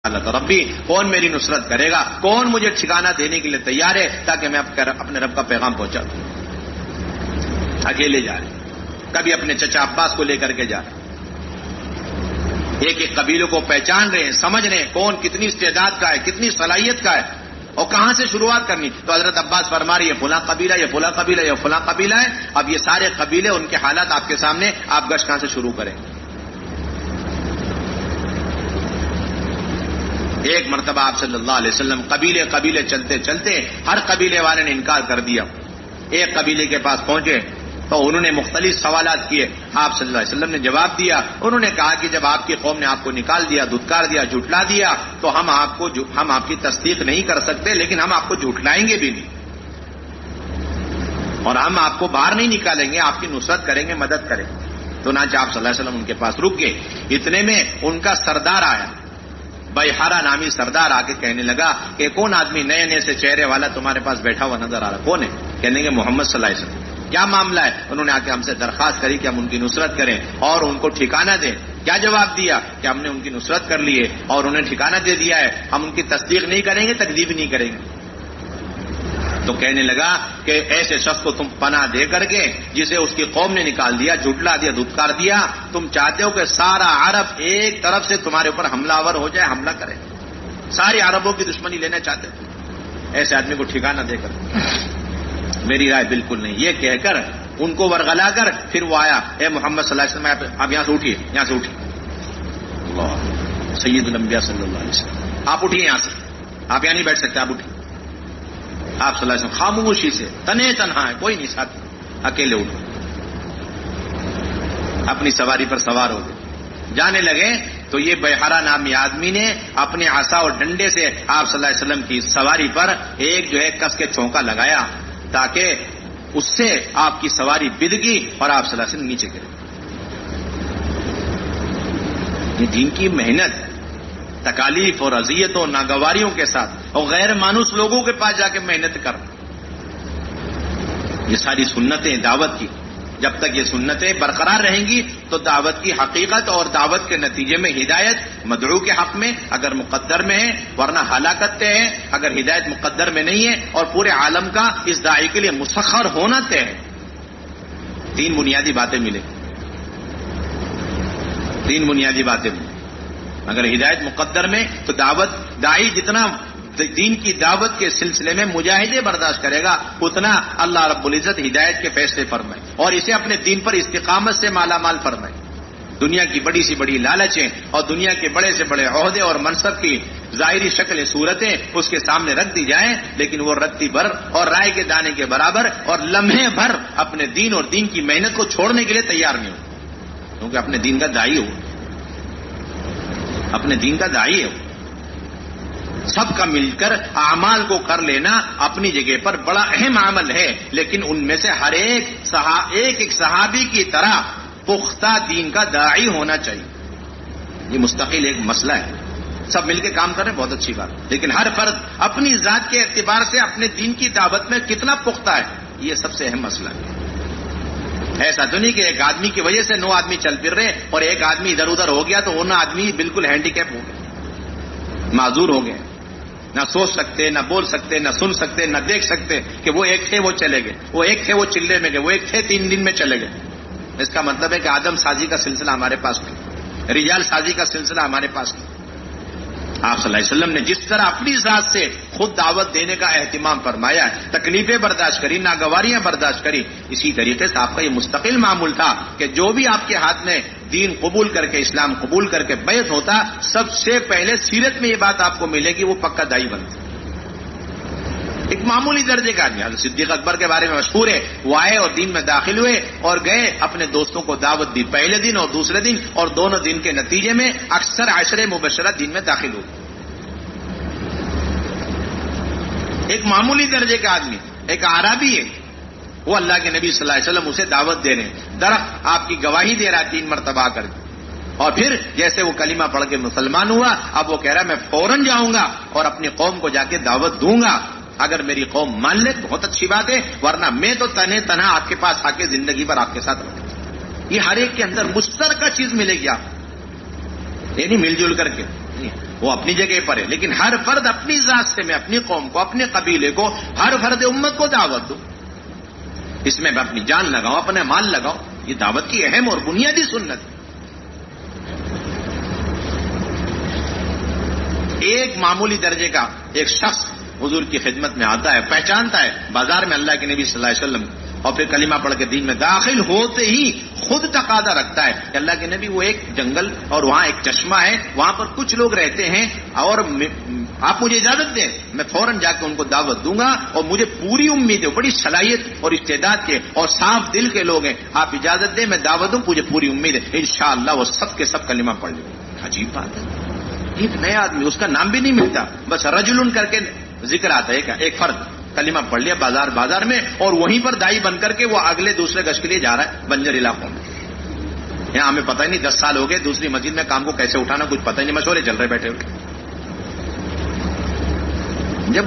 ربی، کون میری نصرت کرے گا، کون مجھے ٹھکانہ دینے کے لیے تیار ہے تاکہ میں اپنے رب کا پیغام پہنچا دوں. اکیلے جا رہے، کبھی اپنے چچا عباس کو لے کر کے جا رہے، ایک ایک قبیلوں کو پہچان رہے ہیں، سمجھ رہے ہیں کون کتنی استعداد کا ہے، کتنی صلاحیت کا ہے اور کہاں سے شروعات کرنی. تو حضرت عباس فرما رہے یہ فلاں قبیلہ، یہ فلاں قبیلہ، یہ فلاں قبیلہ ہے. اب یہ سارے قبیلے، ان کے حالات آپ کے سامنے، آپ گشت کہاں سے شروع کریں. ایک مرتبہ آپ صلی اللہ علیہ وسلم قبیلے قبیلے چلتے چلتے ہر قبیلے والے نے انکار کر دیا. ایک قبیلے کے پاس پہنچے تو انہوں نے مختلف سوالات کیے. آپ صلی اللہ علیہ وسلم نے جواب دیا. انہوں نے کہا کہ جب آپ کی قوم نے آپ کو نکال دیا، دھتکار دیا، جھٹلا دیا تو ہم آپ کی تصدیق نہیں کر سکتے، لیکن ہم آپ کو جھٹلائیں گے بھی نہیں اور ہم آپ کو باہر نہیں نکالیں گے، آپ کی نصرت کریں گے، مدد کریں گے. تو چنانچہ آپ صلی اللہ علیہ وسلم ان کے پاس رک گئے. اتنے میں ان کا سردار آیا، بیحارہ نامی سردار آ کے کہنے لگا کہ کون آدمی نئے نئے سے چہرے والا تمہارے پاس بیٹھا ہوا نظر آ رہا، کون ہے؟ کہنے کہ محمد صلی اللہ علیہ وسلم. کیا معاملہ ہے؟ انہوں نے آ کے ہم سے درخواست کری کہ ہم ان کی نصرت کریں اور ان کو ٹھکانہ دیں. کیا جواب دیا؟ کہ ہم نے ان کی نصرت کر لی ہے اور انہیں ٹھکانہ دے دیا ہے، ہم ان کی تصدیق نہیں کریں گے، تکذیب نہیں کریں گے. تو کہنے لگا کہ ایسے شخص کو تم پناہ دے کر کے جسے اس کی قوم نے نکال دیا، جھٹلا دیا، دھتکار دیا، تم چاہتے ہو کہ سارا عرب ایک طرف سے تمہارے اوپر حملہ آور ہو جائے، حملہ کرے، سارے عربوں کی دشمنی لینا چاہتے ہو. ایسے آدمی کو ٹھکانہ دے کر میری رائے بالکل نہیں. یہ کہہ کر ان کو ورغلا کر پھر وہ آیا، اے محمد صلی اللہ علیہ وسلم آپ یہاں سے اٹھیے، یہاں سے اٹھیے. اللہ سید الانبیاء صلی اللہ علیہ وسلم، آپ اٹھیے یہاں سے، آپ یہاں نہیں بیٹھ سکتے، آپ اٹھیے. آپ صلی اللہ علیہ وسلم خاموشی سے، تنے تنہا ہے، کوئی نہیں ساتھ، اکیلے اٹھے، اپنی سواری پر سوار ہو گئے. جانے لگے تو یہ بیحارہ نامی آدمی نے اپنے عصا اور ڈنڈے سے آپ صلی اللہ علیہ وسلم کی سواری پر ایک جو ہے کس کے چونکا لگایا تاکہ اس سے آپ کی سواری بد گئی اور آپ صلی اللہ علیہ وسلم نیچے گرے. یہ دین کی محنت، تکالیف اور اذیتوں، ناگواریوں کے ساتھ اور غیر مانوس لوگوں کے پاس جا کے محنت کر، یہ ساری سنتیں دعوت کی. جب تک یہ سنتیں برقرار رہیں گی تو دعوت کی حقیقت اور دعوت کے نتیجے میں ہدایت مدعو کے حق میں اگر مقدر میں ہے، ورنہ ہلاکت طے ہے. اگر ہدایت مقدر میں نہیں ہے اور پورے عالم کا اس داعی کے لیے مسخر ہونا طے ہے. تین بنیادی باتیں ملیں، تین بنیادی باتیں ملیں. اگر ہدایت مقدر میں تو داعی جتنا دین کی دعوت کے سلسلے میں مجاہدے برداشت کرے گا اتنا اللہ رب العزت ہدایت کے فیصلے فرمائے اور اسے اپنے دین پر استقامت سے مالا مال فرمائے. دنیا کی بڑی سی بڑی لالچیں اور دنیا کے بڑے سے بڑے عہدے اور منصب کی ظاہری شکلیں صورتیں اس کے سامنے رکھ دی جائیں، لیکن وہ رتی بھر اور رائے کے دانے کے برابر اور لمحے بھر اپنے دین اور دین کی محنت کو چھوڑنے کے لیے تیار نہیں ہو، کیونکہ اپنے دین کا داعی ہو، اپنے دین کا داعی ہو. سب کا مل کر اعمال کو کر لینا اپنی جگہ پر بڑا اہم عمل ہے، لیکن ان میں سے ہر ایک صحابی کی طرح پختہ دین کا داعی ہونا چاہیے. یہ مستقل ایک مسئلہ ہے. سب مل کے کام کریں بہت اچھی بات، لیکن ہر فرد اپنی ذات کے اعتبار سے اپنے دین کی دعوت میں کتنا پختہ ہے، یہ سب سے اہم مسئلہ ہے. ایسا تو نہیں کہ ایک آدمی کی وجہ سے 9 آدمی چل پھر رہے اور ایک آدمی ادھر ادھر ہو گیا تو 9 آدمی بالکل ہینڈی کیپ ہو گئے، معذور ہو گئے، نہ سوچ سکتے، نہ بول سکتے، نہ سن سکتے، نہ دیکھ سکتے کہ وہ ایک تھے وہ چلے گئے، وہ ایک تھے وہ چلے میں گئے، وہ ایک تھے 3 دن میں چلے گئے. اس کا مطلب ہے کہ آدم سازی کا سلسلہ ہمارے پاس نہیں، رجال سازی کا سلسلہ ہمارے پاس نہیں. آپ صلی اللہ علیہ وسلم نے جس طرح اپنی ذات سے خود دعوت دینے کا اہتمام فرمایا ہے، تکلیفیں برداشت کری، ناگواریاں برداشت کری، اسی طریقے سے آپ کا یہ مستقل معمول تھا کہ جو بھی آپ کے ہاتھ میں دین قبول کر کے، اسلام قبول کر کے بیعت ہوتا، سب سے پہلے سیرت میں یہ بات آپ کو ملے گی وہ پکا داعی بنتا. ایک معمولی درجے کا آدمی، حضرت صدیق اکبر کے بارے میں مشہور ہے، وہ آئے اور دین میں داخل ہوئے اور گئے، اپنے دوستوں کو دعوت دی پہلے دن اور دوسرے دن، اور دونوں دن کے نتیجے میں اکثر عشرے مبشرہ دین میں داخل ہو. ایک معمولی درجے کا آدمی، ایک اعرابی ہے، وہ اللہ کے نبی صلی اللہ علیہ وسلم اسے دعوت دے رہے ہیں، درخت آپ کی گواہی دے رہا ہے 3 مرتبہ کر کے، اور پھر جیسے وہ کلمہ پڑھ کے مسلمان ہوا، اب وہ کہہ رہا ہے میں فوراً جاؤں گا اور اپنی قوم کو جا کے دعوت دوں گا. اگر میری قوم مان لے بہت اچھی بات ہے، ورنہ میں تو تنہا تنہا آپ کے پاس آ کے زندگی بھر آپ کے ساتھ رہوں. یہ ہر ایک کے اندر مشترکہ چیز ملے گی آپ، یعنی مل جل کر کے. وہ اپنی جگہ پر ہے، لیکن ہر فرد اپنی ذات سے میں اپنی قوم کو، اپنے قبیلے کو، ہر فرد امت کو دعوت دوں، اس میں میں اپنی جان لگاؤں، اپنے مال لگاؤں. یہ دعوت کی اہم اور بنیادی سنت ہے. ایک معمولی درجے کا ایک شخص حضور کی خدمت میں آتا ہے، پہچانتا ہے بازار میں اللہ کے نبی صلی اللہ علیہ وسلم، اور پھر کلمہ پڑھ کے دین میں داخل ہوتے ہی خود تقاضا رکھتا ہے کہ اللہ کے نبی وہ ایک جنگل اور وہاں ایک چشمہ ہے، وہاں پر کچھ لوگ رہتے ہیں اور آپ مجھے اجازت دیں، میں فوراً جا کے ان کو دعوت دوں گا، اور مجھے پوری امید ہے، بڑی صلاحیت اور استعداد کے اور صاف دل کے لوگ ہیں، آپ اجازت دیں میں دعوت دوں، مجھے پوری امید ہے انشاءاللہ وہ سب کے سب کلمہ پڑھ لیں. عجیب بات ہے، ایک نیا آدمی، اس کا نام بھی نہیں ملتا، بس رجل کر کے ذکر آتا ہے، ایک فرد کلمہ پڑھ لیا بازار میں، اور وہیں پر دائی بن کر کے وہ اگلے دوسرے گشت کے لیے جا رہا ہے بنجر علاقوں میں. یہاں ہمیں پتہ ہی نہیں 10 سال ہو گئے دوسری مسجد میں کام کو کیسے اٹھانا کچھ پتہ ہی نہیں، مشورے چل رہے بیٹھے ہوئے. جب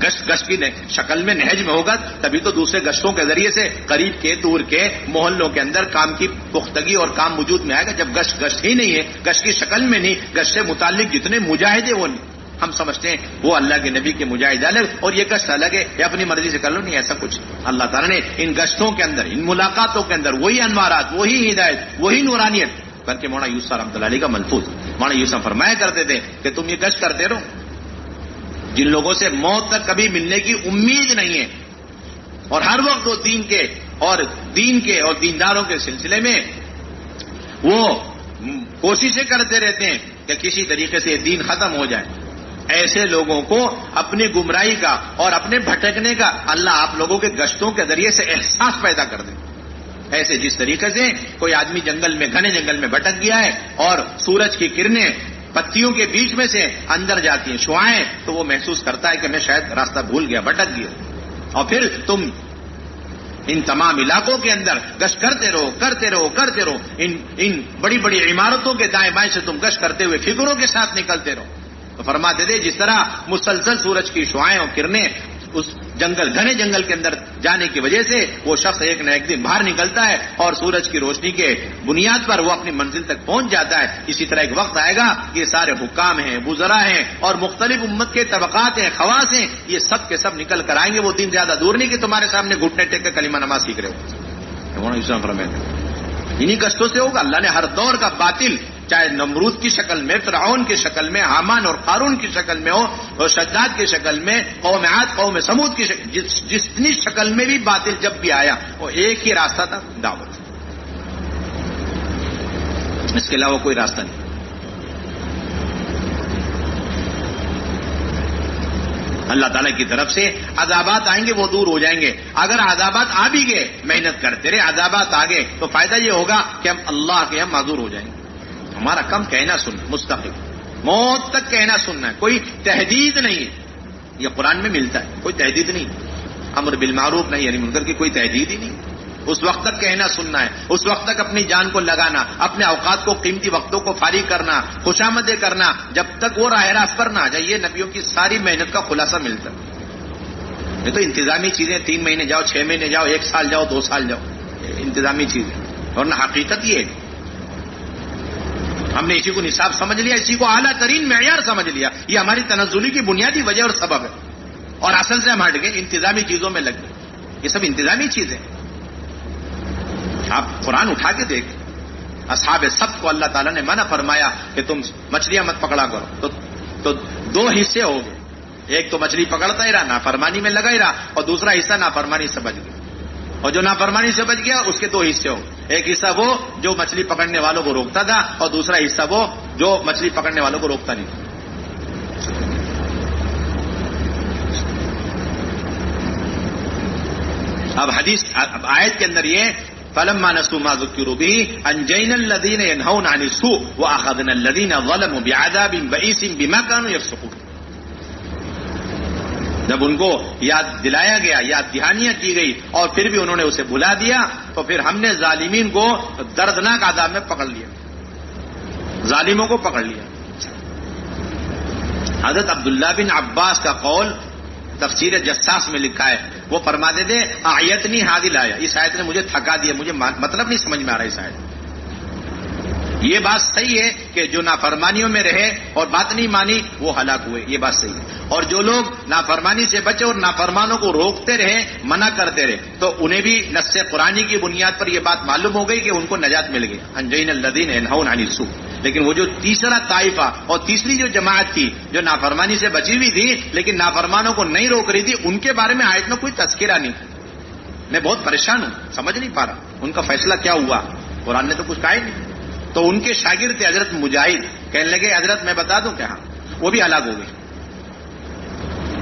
گشت کی شکل میں نہج میں ہوگا تبھی تو دوسرے گشتوں کے ذریعے سے قریب کے دور کے محلوں کے اندر کام کی پختگی اور کام وجود میں آئے گا. جب گشت ہی نہیں ہے، گشت کی شکل میں نہیں، گشت سے متعلق جتنے مجاہد ہیں وہ نہیں. ہم سمجھتے ہیں وہ اللہ کے نبی کے مجاہد الگ اور یہ گشت الگ ہے، یہ اپنی مرضی سے کر لو، نہیں ایسا کچھ. اللہ تعالیٰ نے ان گشتوں کے اندر، ان ملاقاتوں کے اندر وہی انوارات، وہی ہدایت، وہی نورانیت. بلکہ مولانا یوسف رحمۃ اللہ علیہ کا ملفوظ، مولانا یوسف فرمایا کرتے تھے کہ تم یہ گشت کرتے رہو جن لوگوں سے موت تک کبھی ملنے کی امید نہیں ہے، اور ہر وقت وہ دین کے اور دینداروں کے سلسلے میں وہ کوششیں کرتے رہتے ہیں کہ کسی طریقے سے دین ختم ہو جائے. ایسے لوگوں کو اپنی گمراہی کا اور اپنے بھٹکنے کا اللہ آپ لوگوں کے گشتوں کے ذریعے سے احساس پیدا کر دے. ایسے جس طریقے سے کوئی آدمی گھنے جنگل میں بھٹک گیا ہے اور سورج کی کرنیں پتیوں کے بیچ میں سے اندر جاتی ہیں، شعاعیں، تو وہ محسوس کرتا ہے کہ میں شاید راستہ بھول گیا، بھٹک گیا. اور پھر تم ان تمام علاقوں کے اندر گشت کرتے رہو. ان بڑی بڑی عمارتوں کے دائیں بائیں سے تم گشت کرتے ہوئے فکروں کے ساتھ نکلتے رہو. تو فرماتے تھے جس طرح مسلسل سورج کی شعاعیں اور کرنیں اس گھنے جنگل کے اندر جانے کی وجہ سے وہ شخص ایک نہ ایک دن باہر نکلتا ہے اور سورج کی روشنی کے بنیاد پر وہ اپنی منزل تک پہنچ جاتا ہے. اسی طرح ایک وقت آئے گا یہ سارے حکام ہیں، وزراء ہیں اور مختلف امت کے طبقات ہیں، خواص ہیں، یہ سب کے سب نکل کر آئیں گے. وہ دن زیادہ دور نہیں کہ تمہارے سامنے گھٹنے ٹیک کر کلمہ نماز سیکھ رہے ہو. انہی کشتوں سے ہوگا. اللہ نے ہر دور کا باطل، چاہے نمرود کی شکل میں، فرعون کی شکل میں، حامان اور قارون کی شکل میں ہو، اور شداد کی شکل میں، قوم عاد قوم سمود کی شکل، جتنی شکل میں بھی باطل جب بھی آیا وہ ایک ہی راستہ تھا، دعوت. اس کے علاوہ کوئی راستہ نہیں. اللہ تعالیٰ کی طرف سے عذابات آئیں گے، وہ دور ہو جائیں گے. اگر عذابات آ بھی گئے، محنت کرتے رہے، عذابات آ گئے تو فائدہ یہ ہوگا کہ ہم اللہ کے ہم معذور ہو جائیں گے. ہمارا کم کہنا سننا، مستقل موت تک کہنا سننا ہے، کوئی تحدید نہیں ہے. یہ قرآن میں ملتا ہے، کوئی تحدید نہیں. امر بالمعروف نہیں یعنی منکر کی کوئی تحدید ہی نہیں. اس وقت تک کہنا سننا ہے، اس وقت تک اپنی جان کو لگانا، اپنے اوقات کو، قیمتی وقتوں کو فارغ کرنا، خوشامدیں کرنا، جب تک وہ راہ راست پر نہ آ جائے. یہ نبیوں کی ساری محنت کا خلاصہ ملتا ہے. یہ تو انتظامی چیزیں، 3 مہینے جاؤ، 6 مہینے جاؤ، 1 سال جاؤ، 2 سال جاؤ، انتظامی چیزیں. ورنہ حقیقت یہ ہے ہم نے اسی کو نصاب سمجھ لیا، اسی کو اعلیٰ ترین معیار سمجھ لیا. یہ ہماری تنزلی کی بنیادی وجہ اور سبب ہے، اور اصل سے ہم ہٹ گئے، انتظامی چیزوں میں لگ گئے. یہ سب انتظامی چیزیں. آپ قرآن اٹھا کے دیکھیں، اصحاب سبت کو اللہ تعالیٰ نے منع فرمایا کہ تم مچھلیاں مت پکڑا کرو، تو 2 حصے ہو گئے. ایک تو مچھلی پکڑتا ہی رہا، نافرمانی میں لگا ہی رہا، اور دوسرا حصہ نافرمانی سے بچ گیا. اور جو نافرمانی سے بچ گیا اس کے 2 حصے ہو. ایک حصہ وہ جو مچھلی پکڑنے والوں کو روکتا تھا، اور دوسرا حصہ وہ جو مچھلی پکڑنے والوں کو روکتا نہیں تھا. اب آیت کے اندر یہ فلما نسوا ما ذکروا به انجینا الذین ینهون عن السوء واخذنا الذین ظلموا بعذاب بئیس بما كانوا یفسقون. جب ان کو یاد دلایا گیا، یاد دہانیاں کی گئی، اور پھر بھی انہوں نے اسے بھلا دیا، تو پھر ہم نے ظالمین کو دردناک عذاب میں پکڑ لیا، ظالموں کو پکڑ لیا. حضرت عبداللہ بن عباس کا قول تفسیر جساس میں لکھا ہے، وہ فرماتے تھے اعیتنی ہذه الآیہ، اس آیت نے مجھے تھکا دیا، مجھے مطلب نہیں سمجھ میں آ رہا اس آیت. یہ بات صحیح ہے کہ جو نافرمانیوں میں رہے اور بات نہیں مانی وہ ہلاک ہوئے، یہ بات صحیح ہے. اور جو لوگ نافرمانی سے بچے اور نافرمانوں کو روکتے رہے، منع کرتے رہے، تو انہیں بھی نص قرآنی کی بنیاد پر یہ بات معلوم ہو گئی کہ ان کو نجات مل گئی. انجین الذین ینہون عن السوء. لیکن وہ جو تیسرا طائفہ اور تیسری جو جماعت تھی جو نافرمانی سے بچی ہوئی تھی لیکن نافرمانوں کو نہیں روک رہی تھی، ان کے بارے میں آیت میں کوئی تذکرہ نہیں. میں بہت پریشان ہوں، سمجھ نہیں پا رہا ان کا فیصلہ کیا ہوا. قرآن نے تو کچھ کہا ہی نہیں. تو ان کے شاگرد تھے حضرت مجاہد، کہنے لگے حضرت میں بتا دوں کیا، وہ بھی ہلاک ہو گئے.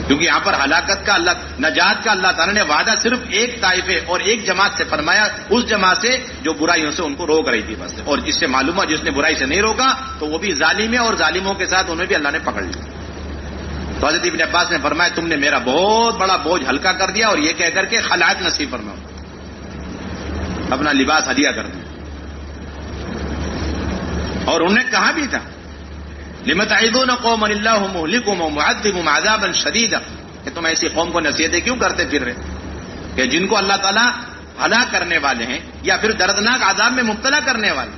کیونکہ یہاں پر ہلاکت کا نجات کا اللہ تعالیٰ نے وعدہ صرف ایک طائفے اور ایک جماعت سے فرمایا، اس جماعت سے جو برائیوں سے ان کو روک رہی تھی بس. اور جس سے معلوم ہوا جس نے برائی سے نہیں روکا تو وہ بھی ظالم ہے، اور ظالموں کے ساتھ انہیں بھی اللہ نے پکڑ لیا. تو حضرت ابن عباس نے فرمایا تم نے میرا بہت بڑا بوجھ ہلکا کر دیا، اور یہ کہہ کر کے خلعت نصیب فرماؤ، اپنا لباس ہدیہ کر دیا. اور انہوں نے کہا بھی تھا لم تعظون قوما اللہ مہلکہم ومعذبہم عذابا شدیدا، کہ تم ایسی قوم کو نصیحتیں کیوں کرتے پھر رہے کہ جن کو اللہ تعالیٰ ہلاک کرنے والے ہیں یا پھر دردناک عذاب میں مبتلا کرنے والے.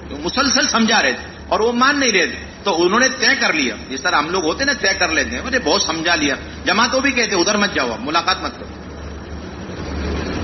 تو مسلسل سمجھا رہے تھے اور وہ مان نہیں رہے تھے. تو انہوں نے طے کر لیا، جس طرح ہم لوگ ہوتے نا طے کر لیتے ہیں، مجھے بہت سمجھا لیا. جماعتوں بھی کہتے ادھر مت جاؤ، ملاقات مت کرو.